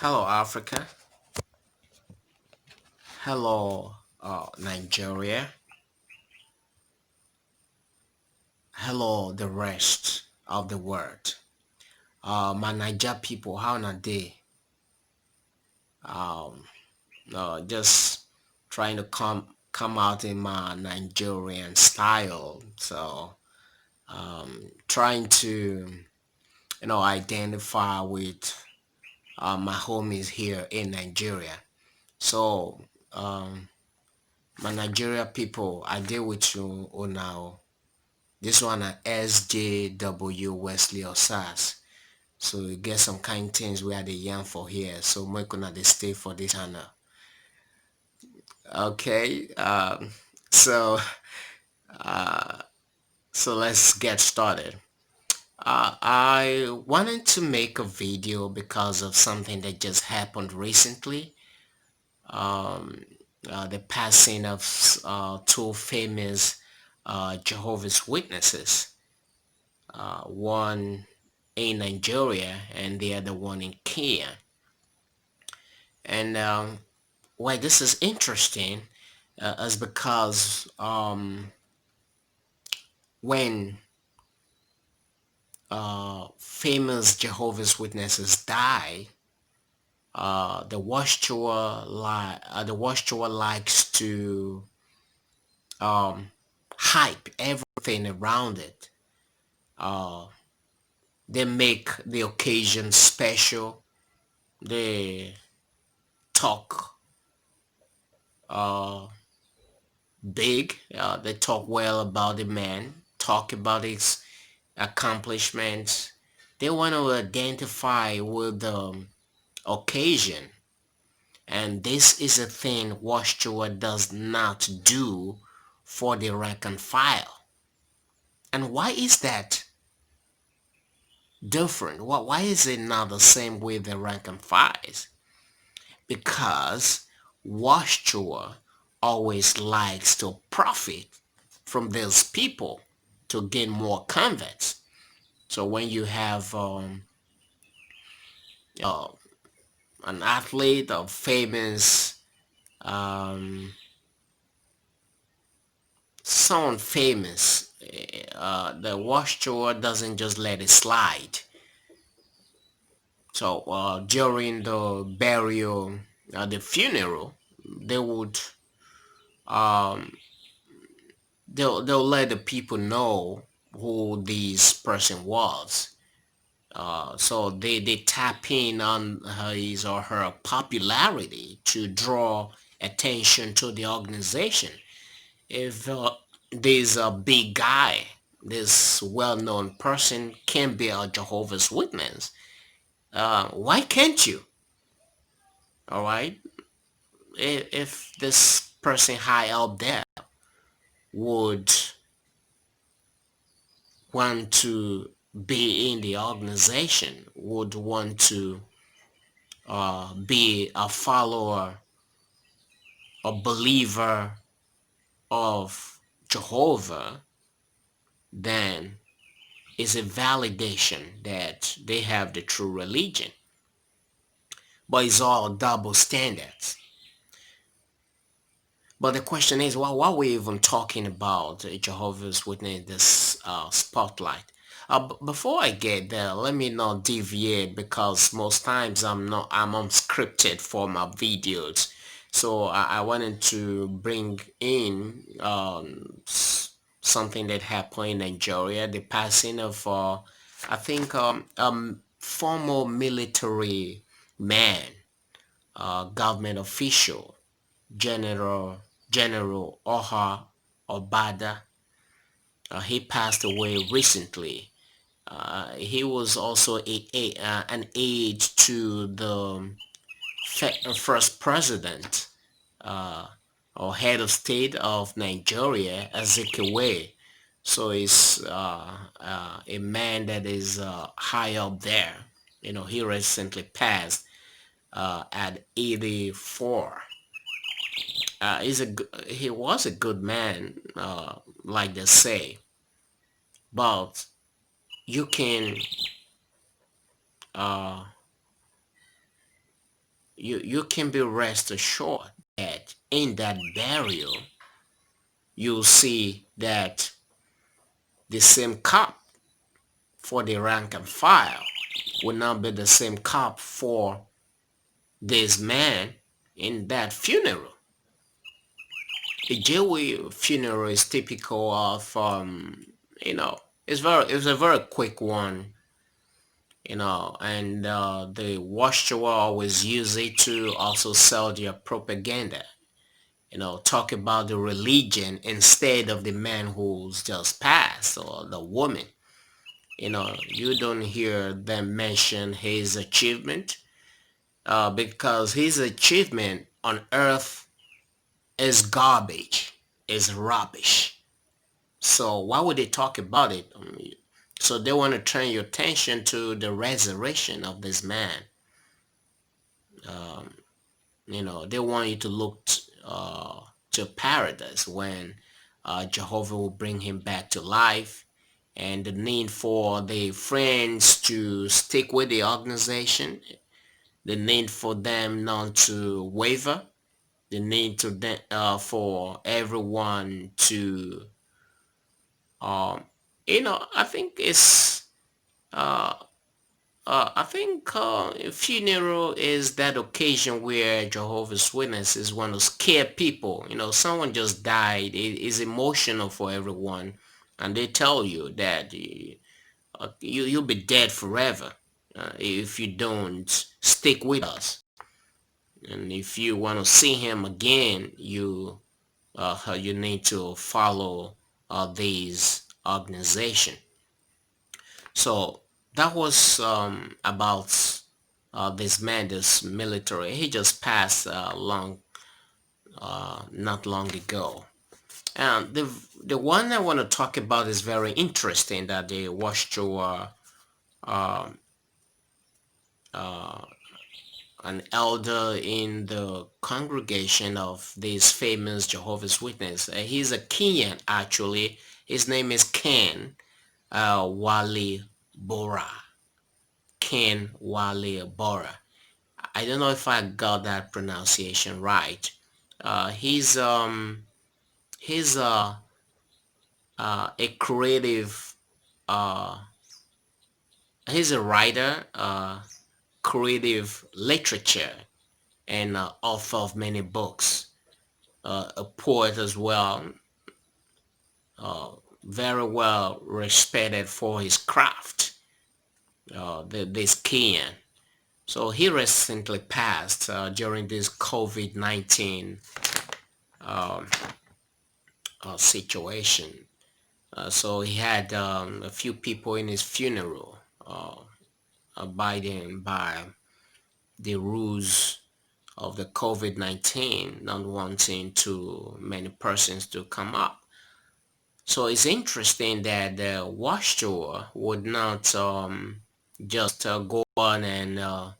Hello, Africa. Hello, Nigeria. Hello, the rest of the world. My Niger people, how na they? Um, just trying to come out in my Nigerian style. So, trying to identify with my homies here in Nigeria. So, um, my Nigeria people, I deal with you now. This one at SJW Wesley or SAS. So you get some kind things we are the young for here. So make gonna they stay for this channel. Okay. So uh so let's get started. I wanted to make a video because of something that just happened recently. Um the passing of two famous Jehovah's Witnesses. One in Nigeria and the other one in Kenya. And why this is interesting is because when famous Jehovah's Witnesses die, the watchtower likes to um, hype everything around it. Uh, they make the occasion special. They talk uh, big. They talk well about the man, talk about his accomplishments. They want to identify with the occasion. And this is a thing Watchtower does not do for the rank and file. And why is that different? Why is it not the same with the rank and files? Because Watchtower always likes to profit from those people to gain more converts. So when you have uh, an athlete or famous, um, someone famous, the watchtower doesn't just let it slide. So during the burial, the funeral, they would um, they'll let the people know who this person was. So they tap in on his or her popularity to draw attention to the organization. If there's a big guy, this well-known person can be a Jehovah's Witness, why can't you? All right, if this person high up there would want to be in the organization, would want to be a follower, a believer of Jehovah, then is a validation that they have the true religion. But it's all double standards. But the question is, why are we even talking about Jehovah's Witness this spotlight? Before I get there, let me not deviate because most times I'm unscripted for my videos. So I wanted to bring in something that happened in Nigeria, the passing of I think former military man, government official, General General Oha Obada. He passed away recently. He was also an aide to the first president or head of state of Nigeria, Azikiwe. So he's a man that is high up there. He recently passed at 84. He was a good man, like they say, but you can uh, you can be rest assured that in that burial you'll see that the same cup for the rank and file will not be the same cup for this man in that funeral. A Jewish funeral is typical of you know it's a very quick one, and the watchtower always use it to also sell their propaganda, talk about the religion instead of the man who's just passed or the woman. You don't hear them mention his achievement, because his achievement on earth is garbage, is rubbish. So why would they talk about it? So they want to turn your attention to the resurrection of this man. Um, they want you to look to paradise when Jehovah will bring him back to life, and the need for the friends to stick with the organization, the need for them not to waver, the need for everyone to, I think uh, a funeral is that occasion where Jehovah's Witnesses want to scare people. Someone just died. It is emotional for everyone, and they tell you that you'll be dead forever if you don't stick with us. And if you want to see him again, you need to follow these organization. So that was about this man, this military. He just passed not long ago. And the one I want to talk about is very interesting, that they watched through uh, uh, an elder in the congregation of this famous Jehovah's Witness. He's a Kenyan actually. His name is Ken Wali Bora. Ken Wali Bora. I don't know if I got that pronunciation right. He's a creative. Uh, he's a writer, creative literature, and author of many books. A poet as well. Uh, Very well respected for his craft. This Kenyan. So he recently passed during this COVID-19 um, situation. So he had a few people in his funeral, abiding by the rules of the COVID-19, not wanting too many persons to come up. So it's interesting that the watchtower would not just go on and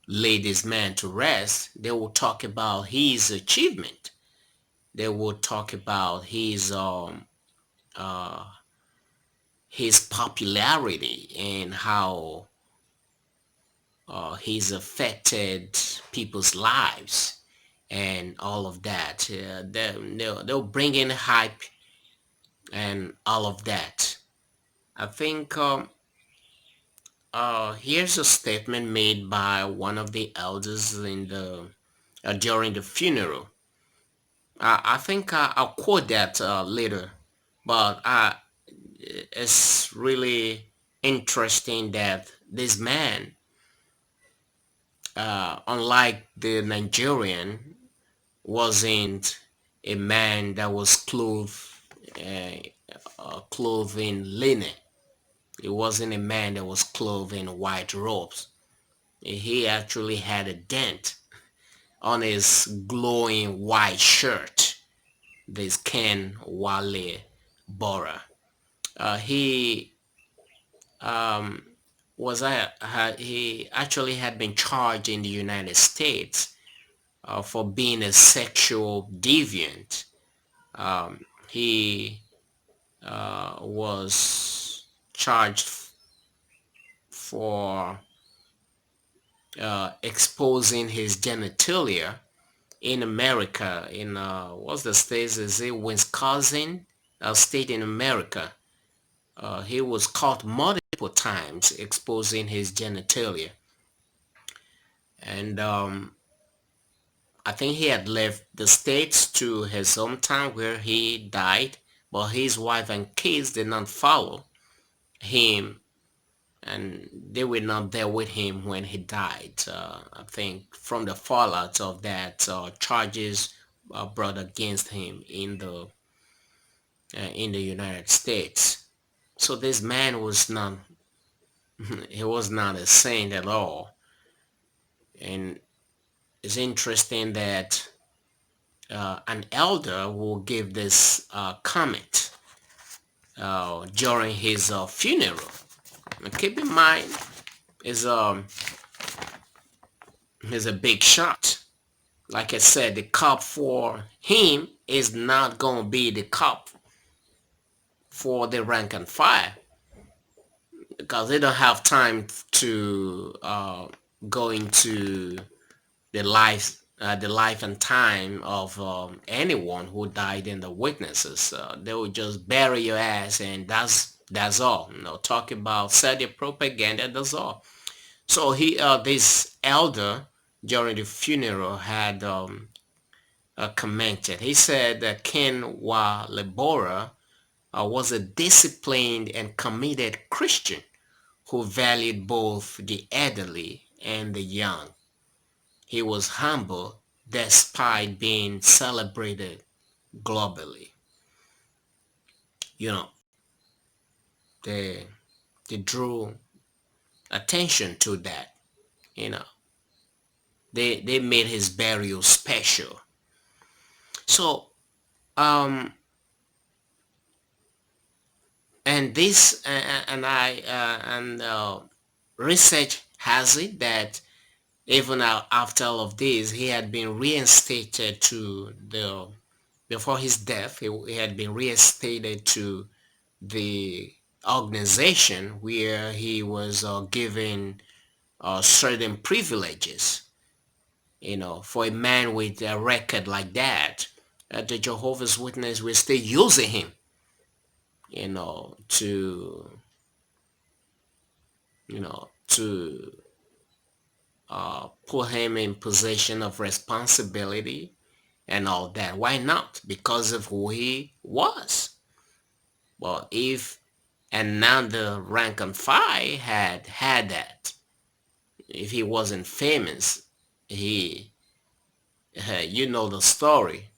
lay this man to rest. They will talk about his achievement. They will talk about uh, his popularity and how he's affected people's lives and all of that. They'll bring in hype and all of that. I think here's a statement made by one of the elders in the during the funeral. I think I'll quote that later, but it's really interesting that this man, unlike the Nigerian, wasn't a man that was uh, clothed in linen. He wasn't a man that was clothed in white robes. He actually had a dent on his glowing white shirt. This Ken Wale Bora. He um, he actually had been charged in the United States for being a sexual deviant. He was charged for exposing his genitalia in America. In what's the state? Is it Wisconsin? A state in America. He was caught multiple times exposing his genitalia, and I think he had left the states to his hometown where he died, but his wife and kids did not follow him, and they were not there with him when he died. I think from the fallout of that, charges brought against him in the United States. So this man was not he was not a saint at all, and it's interesting that an elder will give this comment during his funeral. Now keep in mind, is is a big shot. Like I said, the cup for him is not gonna be the cup for the rank and file because they don't have time to go into the life and time of anyone who died in the witnesses. They will just bury your ass, and that's all. Talk about Saudi propaganda. That's all. So this elder during the funeral had commented. He said that Ken Walebora was a disciplined and committed Christian who valued both the elderly and the young. He was humble despite being celebrated globally. You know, they they drew attention to that. You know, they made his burial special. So and this and I and research has it that even after all of this, he had been reinstated to the before his death. He had been reinstated to the organization where he was given certain privileges. For a man with a record like that, the Jehovah's Witness will still using him. To to put him in position of responsibility and all that. Why not? Because of who he was. Well, if another rank and file had that, if he wasn't famous, he, you know the story.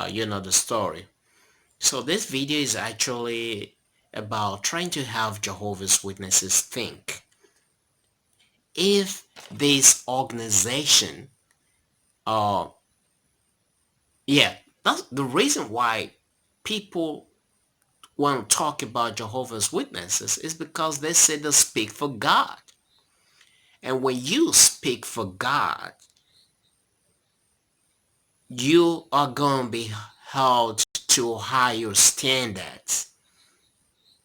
You know the story. So this video is actually about trying to have Jehovah's Witnesses think. If this organization, uh, yeah, that's the reason why people want to talk about Jehovah's Witnesses is because they say they speak for God. And when you speak for God, you are going to be held to higher standards.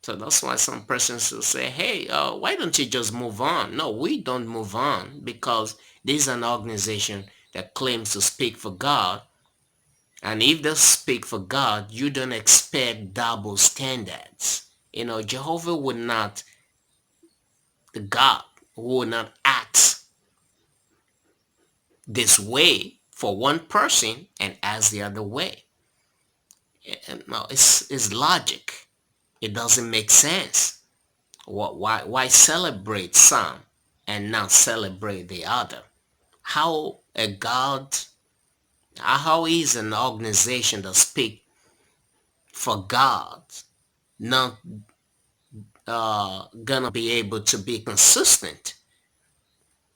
So that's why some persons will say, hey, why don't you just move on? No, we don't move on because this is an organization that claims to speak for God. And if they speak for God, you don't expect double standards. Jehovah would not, the God would not act this way for one person and act the other way. No, it's logic. It doesn't make sense. Why celebrate some and not celebrate the other? How a God, how is an organization that speak for God not gonna be able to be consistent?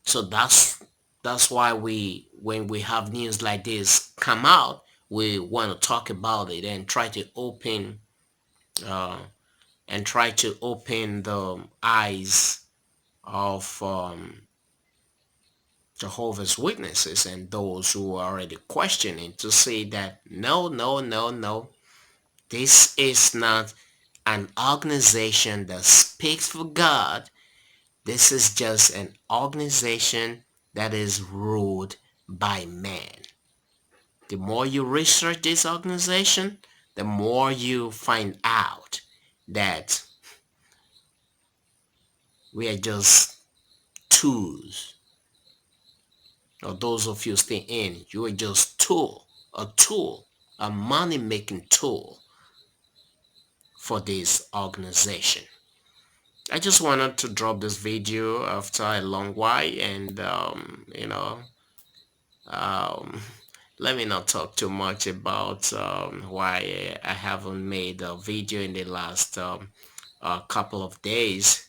So that's why when we have news like this come out, we want to talk about it and try to uh, open the eyes of Jehovah's Witnesses and those who are already questioning to say that no, no, no, no, this is not an organization that speaks for God. This is just an organization that is ruled by man. The more you research this organization, the more you find out that we are just tools. Or those of you stay in, you are just tool, a money-making tool for this organization. I just wanted to drop this video after a long while, and um, let me not talk too much about why I haven't made a video in the last couple of days,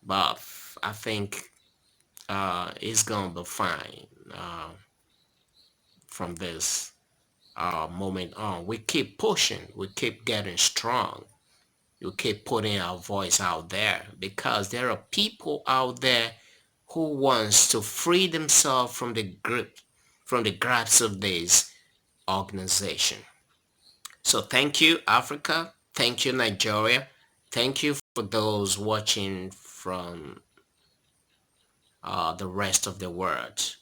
but I think it's gonna be fine from this moment on. We keep pushing, we keep getting strong, we keep putting our voice out there, because there are people out there who wants to free themselves from the grip, from the grasp of this organization. So thank you, Africa. Thank you, Nigeria. Thank you for those watching from the rest of the world.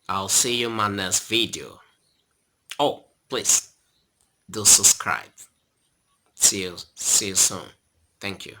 I'll see you in my next video. Oh, please do subscribe. See you soon. Thank you.